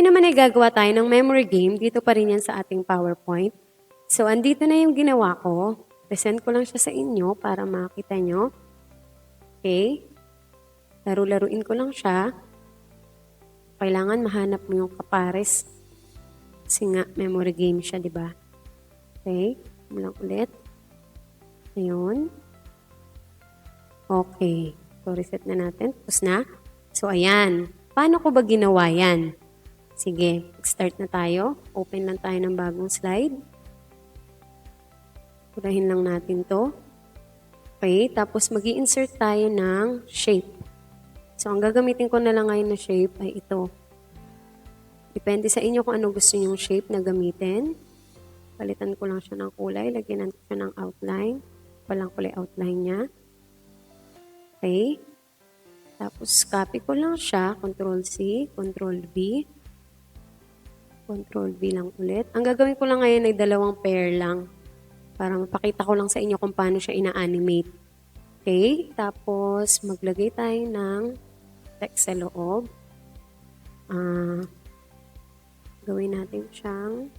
ngayon naman ay gagawa tayo ng memory game. Dito pa rin yan sa ating PowerPoint. So, andito na yung ginawa ko. Present ko lang siya sa inyo para makita nyo. Okay? Laro-laruin ko lang siya. Kailangan mahanap mo yung kapares. Kasi nga, memory game siya, di ba? Okay? Mulang ulit. Ayun. Okay. So, reset na natin. Tapos na. So, ayan. Paano ko ba ginawa yan? Sige, start na tayo. Open lang tayo ng bagong slide. Purahin lang natin to. Okay, tapos mag-i-insert tayo ng shape. So, ang gagamitin ko na lang ngayon na shape ay ito. Depende sa inyo kung ano gusto nyong shape na gamitin. Palitan ko lang siya ng kulay. Lagyan ko siya ng outline. Walang kulay outline niya. Okay. Tapos, copy ko lang siya. Ctrl-C, Ctrl-V. Ctrl-V lang ulit. Ang gagawin ko lang ngayon ay dalawang pair lang. Para mapakita ko lang sa inyo kung paano siya ina-animate. Okay? Tapos, maglagay tayo ng text sa loob. Gawin natin siyang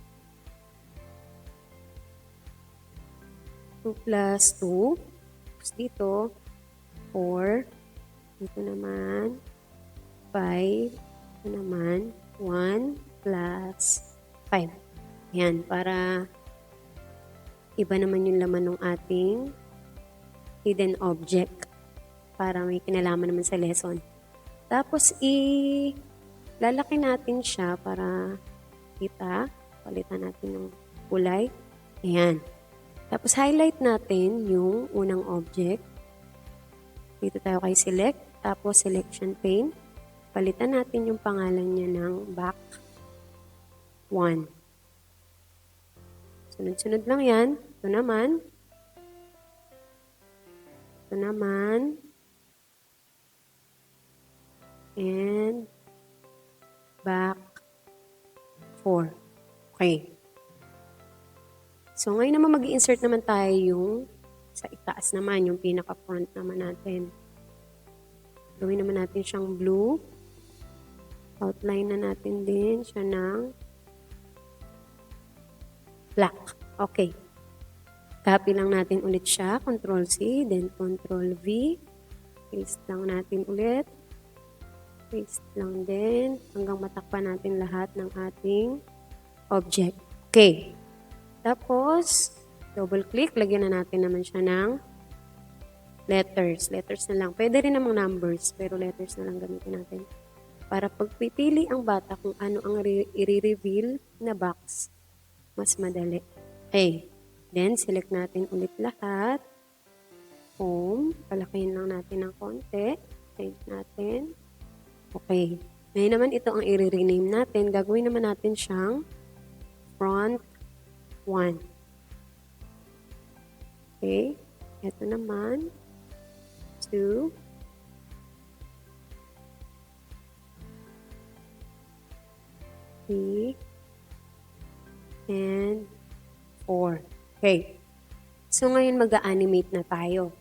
2 plus 2. Tapos dito, 4. Dito naman, 5. Dito naman, 1 plus 5. Ayan, para iba naman yung laman ng ating hidden object. Para may kinalaman naman sa lesson. Tapos, lalaki natin siya para kita. Palitan natin ng kulay. Ayan. Tapos, highlight natin yung unang object. Dito tayo kay select. Tapos, selection pane. Palitan natin yung pangalan niya ng back 1. Sunod-sunod lang yan. Ito naman. Ito naman. And back 4. Okay. So, ngayon naman mag-i-insert naman tayo yung sa itaas naman, yung pinaka-front naman natin. Gawin naman natin siyang blue. Outline na natin din siya ng black. Okay. Copy lang natin ulit siya. Ctrl-C, then Ctrl-V. Paste lang natin ulit. Paste lang din hanggang matakpan natin lahat ng ating object. Okay. Tapos, double-click. Lagyan na natin naman siya ng letters. Letters na lang. Pwede rin namang numbers, pero letters na lang gamitin natin. Para pagpipili ang bata kung ano ang i-reveal na box, mas madali. Okay. Then, select natin ulit lahat. Home. Palakihin lang natin ng konti. Save natin. Okay. Ngayon naman, ito ang i-rename natin. Gagawin naman natin siyang front 1. Okay. Ito naman. 2. 3. And 4. Okay. So, ngayon mag-a-animate na tayo.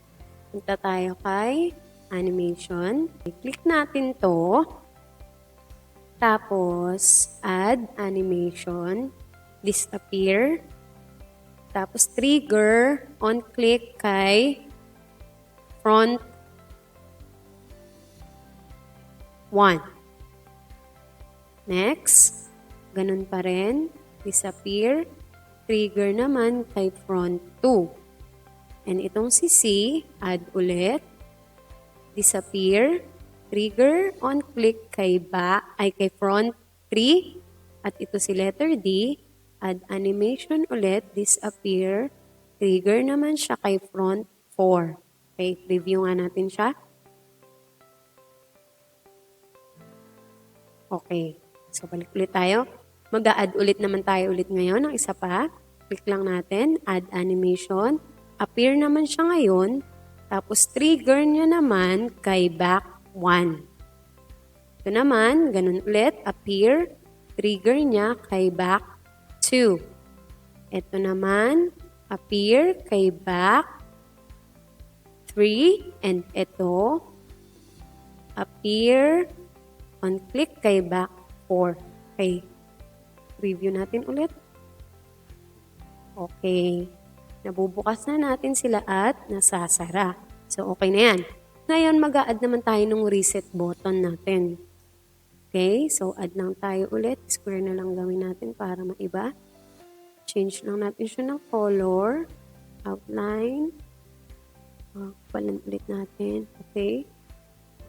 Punta tayo kay animation. I-click natin to. Tapos, add animation. Disappear. Tapos, trigger. On-click kay front 1. Next. Ganun pa rin. Disappear. Trigger naman kay front 2. And itong si C, add ulit. Disappear. Trigger. On-click kay kay front 3. At ito si letter D. Add animation ulit. Disappear. Trigger naman siya kay front 4. Okay, preview nga natin siya. Okay. So, balik ulit tayo. Mag-a-add ulit naman tayo ulit ngayon ng isa pa. Click lang natin, add animation. Appear naman siya ngayon. Tapos trigger niya naman kay back 1. Ito naman, ganun ulit, appear. Trigger niya kay back 2. Ito naman, appear kay back 3. And ito, appear on click kay back 4. Okay. Review natin ulit. Okay. Nabubukas na natin sila at nasasara. So, okay na yan. Ngayon, mag-a-add naman tayo ng reset button natin. Okay, so add lang tayo ulit. Square na lang gawin natin para maiba. Change lang natin siya ng color. Outline. Palan ulit natin. Okay.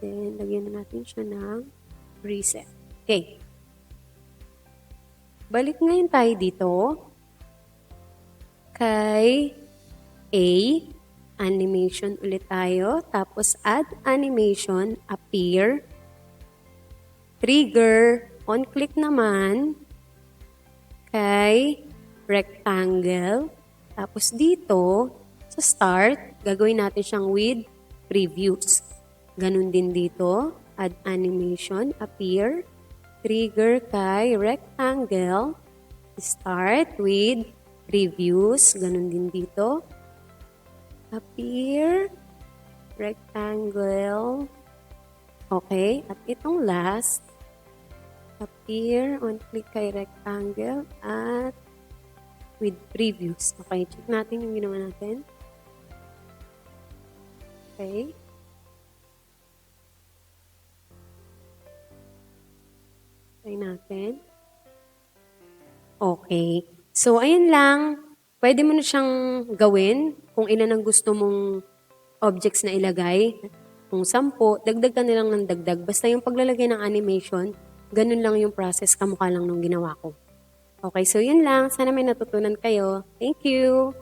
Then, lagyan na natin siya ng reset. Okay. Balik ngayon tayo dito. Kay A, animation ulit tayo. Tapos, add animation, appear. Trigger, on-click naman, kay rectangle. Tapos dito, sa start, gagawin natin siyang with previews. Ganun din dito, add animation, appear, trigger kay rectangle, start with previews. Ganun din dito, appear, rectangle. Okay, at itong last, appear, on-click kay rectangle, at with previews. Okay, check natin yung ginawa natin. Okay. Try natin. Okay. So, ayun lang. Pwede mo na siyang gawin kung ilan ang gusto mong objects na ilagay. Kung 10, dagdag ka nilang ng dagdag. Basta yung paglalagay ng animation, ganun lang yung process, kamukha lang nung ginawa ko. Okay, so yun lang. Sana may natutunan kayo. Thank you!